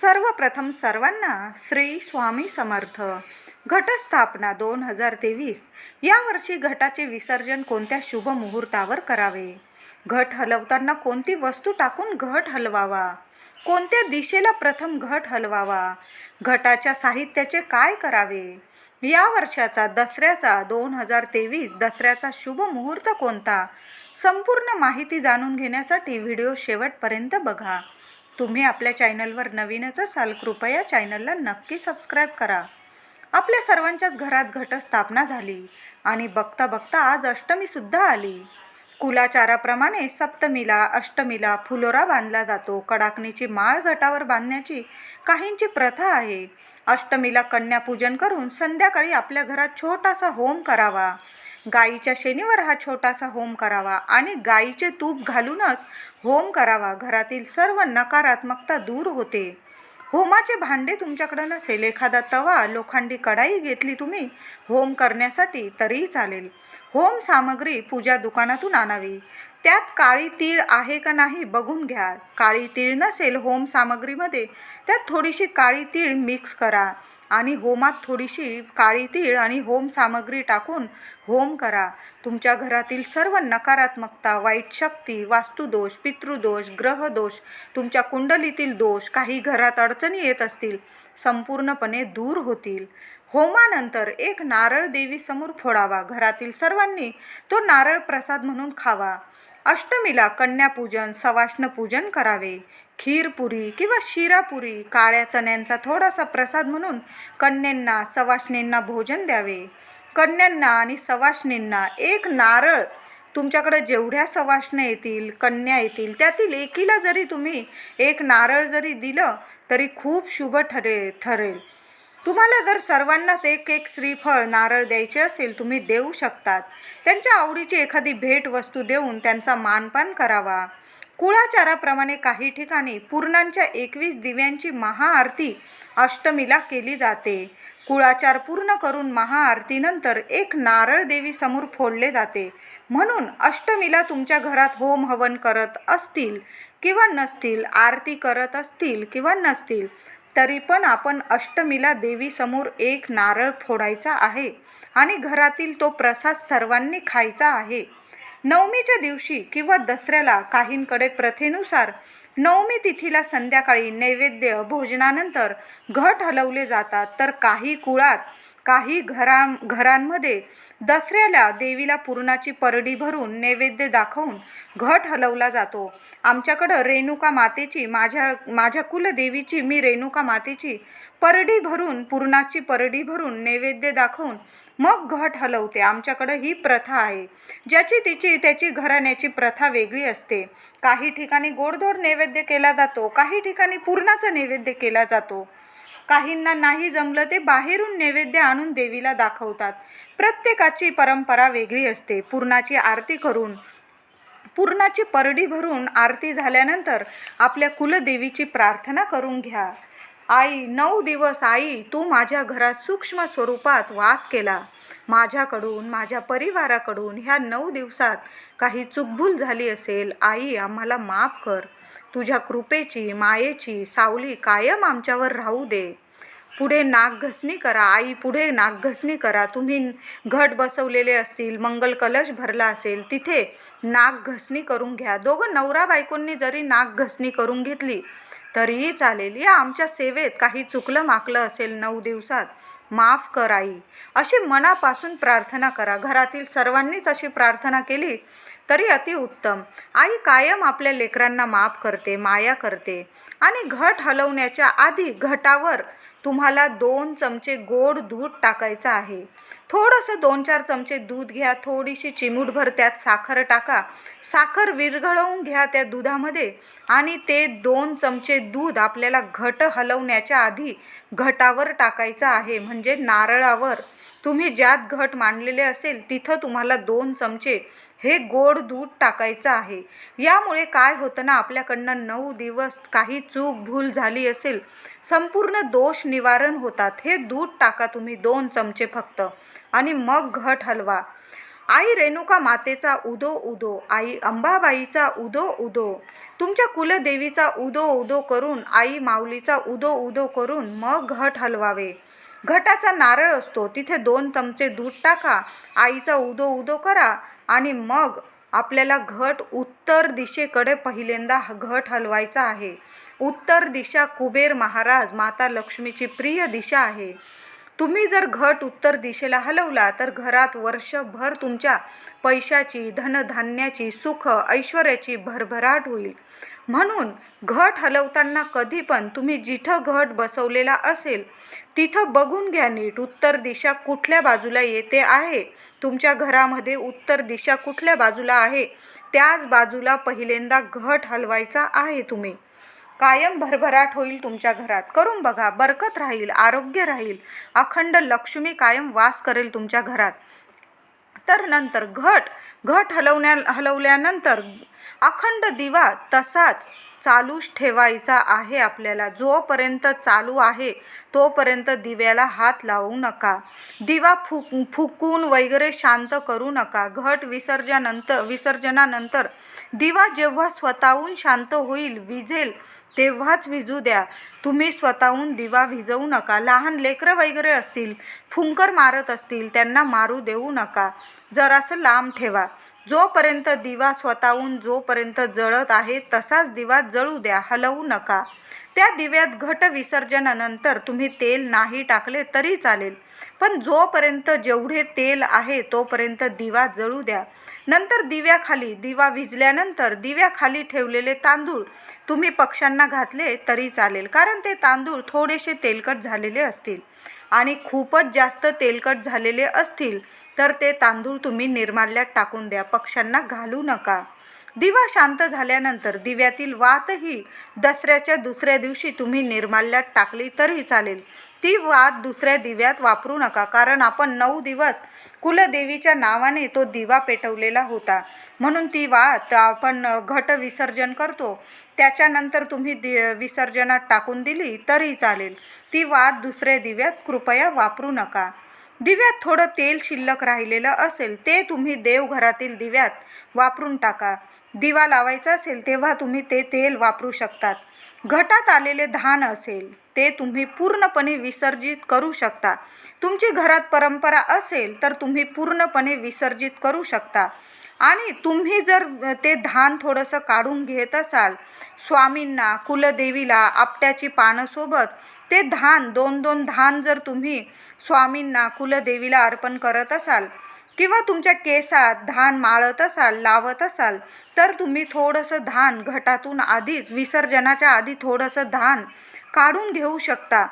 सर्वप्रथम सर्वांना श्री स्वामी समर्थ. घटस्थापना 2023. यावर्षी घटाचे विसर्जन कोणत्या शुभ मुहूर्तावर करावे? घट हलवताना कोणती वस्तू टाकून घट हलवावा? कोणत्या दिशेला प्रथम घट हलवावा? घटाच्या साहित्याचे काय करावे? या वर्षाचा दसऱ्याचा 2023 दसऱ्याचा शुभ मुहूर्त कोणता? संपूर्ण माहिती जाणून घेण्यासाठी व्हिडिओ शेवटपर्यंत बघा. तुम्ही आपल्या चॅनलवर नवीनच असाल, कृपया चॅनलला नक्की सबस्क्राईब करा. आपल्या सर्वांच्याच घरात घटस्थापना झाली आणि बघता बघता आज अष्टमीसुद्धा आली. कुलाचाराप्रमाणे सप्तमीला अष्टमीला फुलोरा बांधला जातो. कडाकणीची माळ घटावर बांधण्याची काहींची प्रथा आहे. अष्टमीला कन्यापूजन करून संध्याकाळी आपल्या घरात छोटासा होम करावा. गाईच्या शेणीवर हा छोटासा होम करावा आणि गाईचे तूप घालूनच होम करावा. घरातील सर्व नकारात्मकता दूर होते. होमाचे भांडे तुमच्याकडे नसेल, एखादा तवा, लोखंडी कढाई घेतली तुम्ही होम करण्यासाठी तरीही चालेल. होम सामग्री पूजा दुकानातून आणावी. त्यात काळी तीळ आहे का नाही बघून घ्या. काळी तीळ नसेल होम सामग्रीमध्ये, त्यात थोडीशी काळी तीळ मिक्स करा आणि होमात थोडीशी काळी तीळ आणि होम सामग्री टाकून होम करा. तुमच्या घरातील सर्व नकारात्मकता, वाईट शक्ती, वास्तुदोष, पितृदोष, ग्रहदोष, तुमच्या कुंडलीतील दोष, काही घरात अडचणी येत असतील, संपूर्णपणे दूर होतील. होमानंतर एक नारळ देवीसमोर फोडावा. घरातील सर्वांनी तो नारळ प्रसाद म्हणून खावा. अष्टमीला कन्यापूजन, सवाष्ण पूजन करावे. खीरपुरी किंवा शिरापुरी, काळ्या चण्यांचा थोडासा प्रसाद म्हणून कन्यांना, सवाष्णींना भोजन द्यावे. कन्यांना आणि सवाष्णींना एक नारळ, तुमच्याकडे जेवढ्या सवाष्ण येतील, कन्या येतील, त्यातील एकीला जरी तुम्ही एक नारळ जरी दिलं तरी खूप शुभ ठरेल. तुम्हाला जर सर्वांनाच एक एक श्रीफळ, नारळ द्यायचे असेल, तुम्ही देऊ शकतात. त्यांच्या आवडीची एखादी भेट वस्तू देऊन त्यांचा मानपान करावा. कुळाचाराप्रमाणे काही ठिकाणी पूर्णांच्या 21 दिव्यांची महाआरती अष्टमीला केली जाते. कुळाचार पूर्ण करून महाआरतीनंतर एक नारळ देवी समोर फोडले जाते. म्हणून अष्टमीला तुमच्या घरात होम हवन करत असतील किंवा नसतील, आरती करत असतील किंवा नसतील, तरी पण आपण अष्टमीला देवीसमोर एक नारळ फोडायचा आहे आणि घरातील तो प्रसाद सर्वांनी खायचा आहे. नवमीच्या दिवशी किंवा दसऱ्याला काहींकडे प्रथेनुसार नवमी तिथीला संध्याकाळी नैवेद्य भोजनानंतर घट हलवले जातात, तर काही कुळात, काही घरांमध्ये दसऱ्याला देवीला पुरणाची परडी भरून नैवेद्य दाखवून घट हलवला जातो. आमच्याकडं रेणुका मातेची, माझ्या कुलदेवीची, मी रेणुका मातेची परडी भरून, पुरणाची परडी भरून नैवेद्य दाखवून मग घट हलवते. आमच्याकडं ही प्रथा आहे. ज्याची त्याची घराण्याची प्रथा वेगळी असते. काही ठिकाणी गोडधोड नैवेद्य केला जातो, काही ठिकाणी पुरणाचा नैवेद्य केला जातो. काहींना नाही जमलं ते बाहेरून नैवेद्य आणून देवीला दाखवतात. प्रत्येकाची परंपरा वेगळी असते. पुरणाची आरती करून, पुरणाची परडी भरून आरती झाल्यानंतर आपल्या कुलदेवीची प्रार्थना करून घ्या. आई, 9 दिवस आई तू माझ्या घरात सूक्ष्म स्वरूपात वास केला. माझ्याकडून, माझ्या परिवाराकडून ह्या 9 दिवसात काही चूकभूल झाली असेल, आई आम्हाला माफ कर. तुझ्या कृपेची, मायेची सावली कायम आमच्यावर राहू दे. पुढे नागघसणी करा. आई, पुढे नागघसणी करा. तुम्ही घट बसवलेले असतील, मंगल कलश भरला असेल, तिथे नागघसणी करून घ्या. दोघं नवरा बायकोंनी जरी नागघसणी करून घेतली तरीही चालेल. या आमच्या सेवेत काही चुकलं माकलं असेल 9 दिवसात, माफ कर आई, अशी मनापासून प्रार्थना करा. घरातील सर्वांनीच अशी प्रार्थना केली तरी अतिउत्तम. आई कायम आपल्या लेकरांना माफ करते, माया करते. आणि घट हलवण्याच्या आधी घटावर तुम्हाला 2 चमचे गोड दूध टाकायचं आहे. थोडंसं 2-4 चमचे दूध घ्या, थोडीशी चिमूटभर त्यात साखर टाका. साखर विरघळवून घ्या त्या दुधामध्ये आणि ते 2 चमचे दूध आपल्याला घट हलवण्याच्या आधी घटावर टाकायचं आहे. म्हणजे नारळावर तुम्ही ज्यात घट मांडलेले असेल तिथं तुम्हाला 2 चमचे हे गोड दूध टाकायचं आहे. यामुळे काय होतं ना, आपल्याकडनं 9 दिवस काही चूक भूल झाली असेल, संपूर्ण दोष निवारण होतात. हे दूध टाका तुम्ही 2 चमचे फक्त आणि मग घट हलवा. आई रेणुका मातेचा उदो उदो, आई अंबाबाईचा उदो उदो, तुमच्या कुलदेवीचा उदो उदो करून, आई माऊलीचा उदो उदो करून मग घट हलवावे. घटाचा नारळ असतो, तिथे 2 चमचे दूध टाका, आईचा उदो उदो करा आणि मग आपल्याला घट उत्तर दिशेकडे पहिल्यांदा घट हलवायचा आहे. उत्तर दिशा कुबेर महाराज माता लक्ष्मीची प्रिय दिशा आहे. तुम्ही जर घट उत्तर दिशेला हलवला तर घरात वर्षभर तुमच्या पैशाची, धनधान्याची, सुख ऐश्वर्याची भरभराट होईल. म्हणून घट हलवताना कधी पण तुम्ही जिथं घट बसवलेला असेल तिथं बघून घ्या नीट, उत्तर दिशा कुठल्या बाजूला येते आहे. तुमच्या घरामध्ये उत्तर दिशा कुठल्या बाजूला आहे त्याच बाजूला पहिल्यांदा घट हलवायचा आहे. तुम्ही कायम भरभराट होईल तुमच्या घरात. करून बघा, बरकत राहील, आरोग्य राहील, अखंड लक्ष्मी कायम वास करेल तुमच्या घरात. तर नंतर घट हलवल्यानंतर अखंड दिवा तसाच चालूच ठेवायचा आहे आपल्याला. जोपर्यंत चालू आहे तोपर्यंत दिव्याला हात लावू नका. दिवा फुकून वगैरे शांत करू नका. घट विसर्जनानंतर दिवा जेव्हा स्वतःहून शांत होईल, विझेल, तेव्हाच विझू द्या. तुम्ही स्वतःहून दिवा विझवू नका. लहान लेकरं वगैरे असतील, फुंकर मारत असतील, त्यांना मारू देऊ नका. जरासं लांब ठेवा. जोपर्यंत दिवा स्वतःहून जोपर्यंत जळत आहे तसाच दिवा जळू द्या, हलवू नका. त्या दिव्यात घट विसर्जनानंतर तुम्ही तेल नाही टाकले तरी चालेल, पण जोपर्यंत जेवढे तेल आहे तोपर्यंत दिवा जळू द्या. नंतर दिवा विझल्यानंतर दिव्याखाली ठेवलेले तांदूळ तुम्ही पक्ष्यांना घातले तरी चालेल, कारण ते तांदूळ थोडेसे तेलकट झालेले असतील आणि खूपच जास्त तेलकट झालेले असतील तर ते तांदूळ तुम्ही निर्माल्यात टाकून द्या, पक्ष्यांना घालू नका. दिवा शांत झाल्यानंतर दिव्यातील वातही दसऱ्याच्या दुसऱ्या दिवशी तुम्ही निर्माल्यात टाकली तरी चालेल. ती वात दुसऱ्या दिव्यात वापरू नका, कारण आपण 9 दिवस कुलदेवीच्या नावाने तो दिवा पेटवलेला होता. म्हणून ती वात आपण घट विसर्जन करतो त्याच्यानंतर तुम्ही विसर्जनात टाकून दिली तरी चालेल. ती वात दुसऱ्या दिव्यात कृपया वापरू नका. दिव्यात थोडं तेल शिल्लक राहिलेलं असेल ते तुम्ही देवघरातील दिव्यात वापरून टाका. दिवा लावायचा असेल तेव्हा तुम्ही ते तेल वापरू शकतात. घटात आलेले धान असेल ते तुम्ही पूर्णपणे विसर्जित करू शकता. तुमची घरात परंपरा असेल तर तुम्ही पूर्णपणे विसर्जित करू शकता. आणि तुम्ही जर ते धान थोडंसं काढून घेत असाल, स्वामींना, कुलदेवीला आपट्याची पानं सोबत ते धान 2-2 धान जर तुम्ही स्वामींना, कुलदेवीला अर्पण करत असाल किंवा तुमच्या केसात धान माळत असाल, लावत असाल, तर तुम्ही थोडंसं धान घटातून आधीच विसर्जनाच्या आधी थोडंसं धान काढून घेऊ शकता.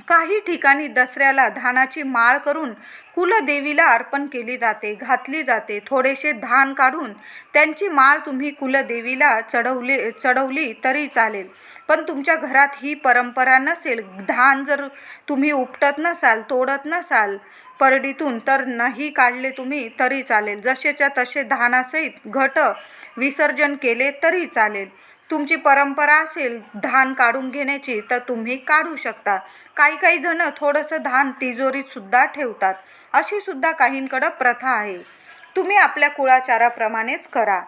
काही ठिकाणी दसऱ्याला धानाची माळ करून कुलदेवीला अर्पण केली जाते, घातली जाते. थोडेसे धान काढून त्यांची माळ तुम्ही कुलदेवीला चढवली तरी चालेल. पण तुमच्या घरात ही परंपरा नसेल, धान जर तुम्ही उपटत नसाल, तोडत नसाल परडीतून, तर नाही काढले तुम्ही तरी चालेल. जसेच्या तसे धानासहित घट विसर्जन केले तरी चालेल. तुमची परंपरा असेल धान काढून घेण्याची तर तुम्ही काढू शकता. काही जण थोडंसं धान तिजोरीत सुद्धा ठेवतात. अशी सुद्धा काहींकडं प्रथा आहे. तुम्ही आपल्या कुळाचाराप्रमाणेच करा.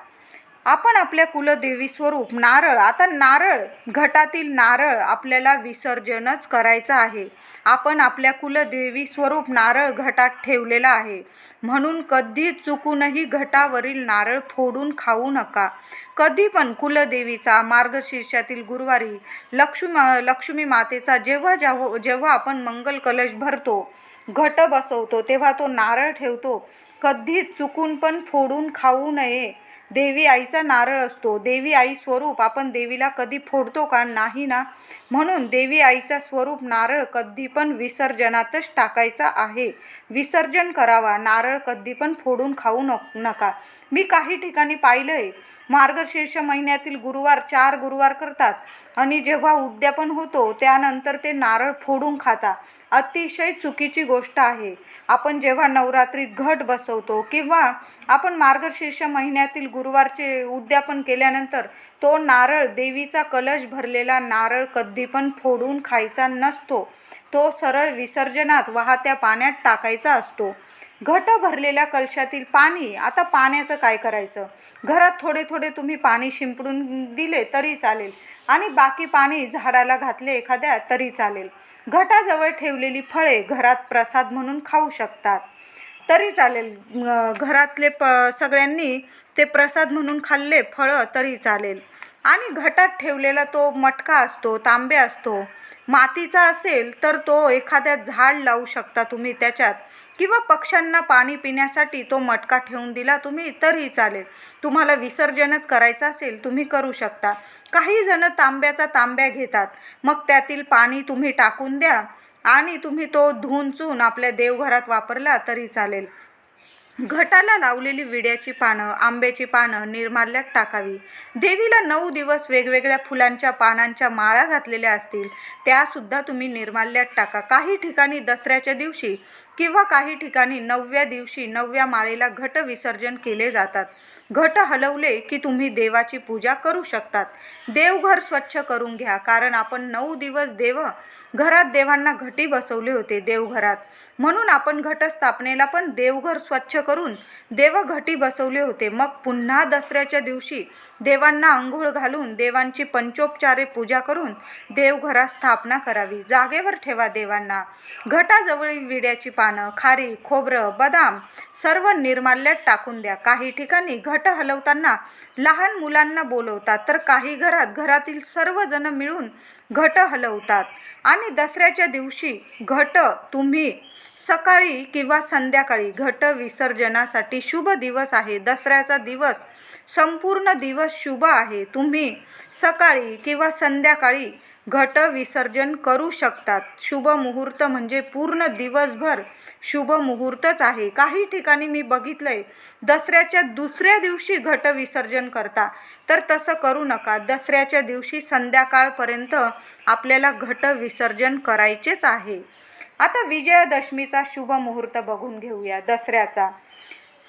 आपण आपल्या कुलदेवी स्वरूप नारळ, आता नारळ, घटातील नारळ आपल्याला विसर्जनच करायचं आहे. आपण आपल्या कुलदेवी स्वरूप नारळ घटात ठेवलेला आहे, म्हणून कधी चुकूनही घटावरील नारळ फोडून खाऊ नका. कधी पण कुलदेवीचा मार्गशीर्षातील गुरुवारी लक्ष्मी मातेचा जेव्हा आपण मंगल कलश भरतो, घट बसवतो, तेव्हा तो नारळ ठेवतो, कधी चुकून पण फोडून खाऊ नये. देवी आईचा नारळ असतो. देवी आई स्वरूप आपण देवीला कधी फोडतो का? नाही ना. म्हणून देवी आईचा स्वरूप नारळ कधी पण विसर्जनातच टाकायचा आहे. विसर्जन करावा. नारळ कधी पण फोडून खाऊ नका. मी काही ठिकाणी पाहिलंय, मार्गशीर्ष महिन्यातील गुरुवार 4 गुरुवार करतात आणि जेव्हा उद्यापन होतो त्यानंतर ते नारळ फोडून खाता. अतिशय चुकीची गोष्ट आहे. आपण जेव्हा नवरात्रीत घट बसवतो किंवा आपण मार्गशीर्ष महिन्यातील गुरुवारचे उद्यापन केल्यानंतर तो नारळ, देवीचा कलश भरलेला नारळ कधी पण फोडून खायचा नसतो. तो सरळ विसर्जनात वाहत्या पाण्यात टाकायचा असतो. घट भरलेल्या कलशातील पाणी, आता पाण्याचं काय करायचं? घरात थोडे थोडे तुम्ही पाणी शिंपडून दिले तरी चालेल आणि बाकी पाणी झाडाला घातले एखाद्या तरी चालेल. घटाजवळ ठेवलेली फळे घरात प्रसाद म्हणून खाऊ शकतात तरी चालेल. घरातले सगळ्यांनी ते प्रसाद म्हणून खाल्ले फळं तरी चालेल. आणि घटात ठेवलेला तो मटका असतो, तांबे असतो, मातीचा असेल तर तो एखाद्या झाड लावू शकता तुम्ही त्याच्यात, किंवा पक्ष्यांना पाणी पिण्यासाठी तो मटका ठेवून दिला तुम्ही तरी चालेल. तुम्हाला विसर्जनच करायचं असेल तुम्ही करू शकता. काही जण तांब्याचा तांब्या घेतात, मग त्यातील पाणी तुम्ही टाकून द्या आणि तुम्ही तो धुवून चून आपल्या देवघरात वापरला तरी चालेल. घटाला लावलेली विड्याची पानं, आंब्याची पानं निर्माल्यात टाकावी. देवीला 9 दिवस वेगवेगळ्या फुलांच्या पानांच्या माळा घातलेल्या असतील त्यासुद्धा तुम्ही निर्माल्यात टाका. काही ठिकाणी दसऱ्याच्या दिवशी किंवा काही ठिकाणी 9व्या दिवशी 9व्या माळेला घट विसर्जन केले जातात. घट हलवले की तुम्ही देवाची पूजा करू शकतात. देवघर स्वच्छ करून घ्या, कारण आपण 9 दिवस घरात देवांना घटी बसवले होते देवघरात, म्हणून आपण घटस्थापनेला पण देवघर स्वच्छ करून देवघटी बसवले होते. मग पुन्हा दसऱ्याच्या दिवशी देवांना अंघोळ घालून देवांची पंचोपचारे पूजा करून देवघरात स्थापना करावी. जागेवर ठेवा देवांना. घटाजवळील विड्याची पानं, खारी, खोबरं, बदाम सर्व निर्माल्यात टाकून द्या. काही ठिकाणी घट हलवताना लहान मुलांना बोलवतात, तर काही घरातील सर्वजण मिळून घट हलवतात. आणि दसऱ्याच्या दिवशी घट तुम्ही सकाळी किंवा संध्याकाळी, घट विसर्जनासाठी शुभ दिवस आहे. दसऱ्याचा दिवस संपूर्ण दिवस शुभ आहे. तुम्ही सकाळी किंवा संध्याकाळी घट विसर्जन करू शकतात. शुभ मुहूर्त म्हणजे पूर्ण दिवसभर शुभ मुहूर्तच आहे. काही ठिकाणी मी बघितलंय दसऱ्याच्या दुसऱ्या दिवशी घट विसर्जन करता, तर तसं करू नका. दसऱ्याच्या दिवशी संध्याकाळपर्यंत आपल्याला घट विसर्जन करायचेच आहे. आता विजयादशमीचा शुभ मुहूर्त बघून घेऊया दसऱ्याचा.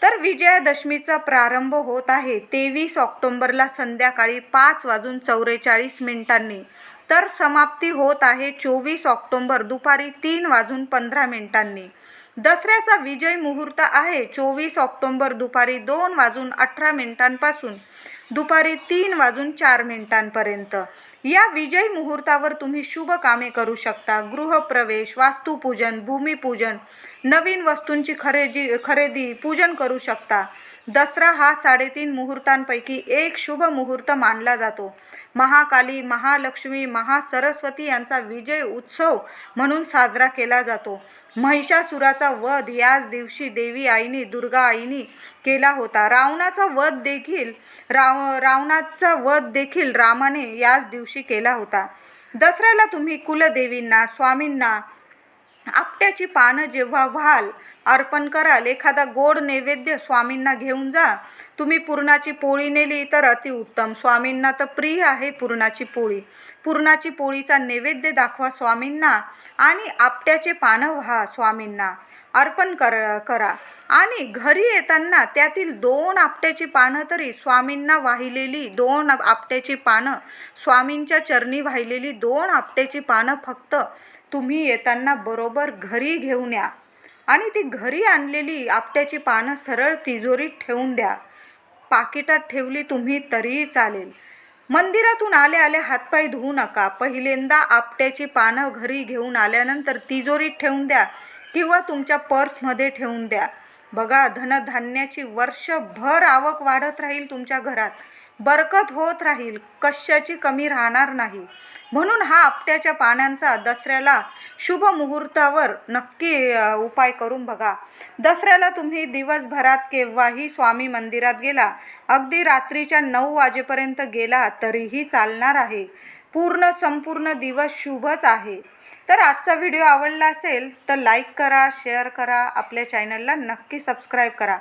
तर विजयादशमीचा प्रारंभ होत आहे 23 ऑक्टोंबरला संध्याकाळी 5:44 तर समाप्ती होत आहे 24 ऑक्टोंबर दुपारी 3:15. दसऱ्याचा विजय मुहूर्त आहे 24 ऑक्टोंबर दुपारी 2:18 पासून दुपारी 3:04 या विजय मुहूर्तावर तुम्ही शुभ कामे करू शकता. गृहप्रवेश, वास्तुपूजन, भूमिपूजन, नवीन वस्तूंची खरेदी पूजन करू शकता. दसरा हा 3.5 मुहूर्तांपैकी एक शुभ मुहूर्त मानला जातो. महाकाली, महालक्ष्मी, महासरस्वती यांचा विजय उत्सव म्हणून साजरा केला जातो. महिषासुराचा वध याच दिवशी देवी आईनी, दुर्गा आईनी केला होता. रावणाचा वध देखील रामाने याच दिवशी केला होता. दसऱ्याला तुम्ही कुलदेवींना, स्वामींना आपट्याची पानं जेव्हा व्हाल, अर्पण कराल, एखादा गोड नैवेद्य स्वामींना घेऊन जा. तुम्ही पुरणाची पोळी नेली तर अतिउत्तम. स्वामींना तर प्रिय आहे पुरणाची पोळी. पुरणाची पोळीचा नैवेद्य दाखवा स्वामींना आणि आपट्याचे पानं व्हा स्वामींना अर्पण करा. आणि घरी येताना त्यातील 2 आपट्याची पानं तरी स्वामींना वाहिलेली 2 आपट्याची पानं, स्वामींच्या चरणी वाहिलेली 2 आपट्याची पानं फक्त तुम्ही येताना बरोबर घरी घेऊन या. आणि ती घरी आणलेली आपट्याची पानं सरळ तिजोरीत ठेवून द्या. पाकिटात ठेवली तुम्ही तरीही चालेल. मंदिरातून आले हातपाय धुवू नका. पहिल्यांदा आपट्याची पानं घरी घेऊन आल्यानंतर तिजोरीत ठेवून द्या किंवा तुमच्या पर्समध्ये ठेवून द्या. बघा, धनधान्याची वर्षभर आवक वाढत राहील. तुमच्या घरात बरकत होत राहील. कशाची कमी राहणार नाही. म्हणून हा आपट्याच्या पानांचा दसऱ्याला शुभ मुहूर्तावर नक्की उपाय करून बघा. दसऱ्याला तुम्ही दिवसभरात केव्हाही स्वामी मंदिरात गेला, अगदी रात्रीच्या 9 वाजेपर्यंत गेला तरीही चालणार आहे. संपूर्ण दिवस शुभच आहे. तर आजचा व्हिडिओ आवडला असेल तर लाईक करा, शेअर करा, आपल्या चॅनलला नक्की सबस्क्राईब करा.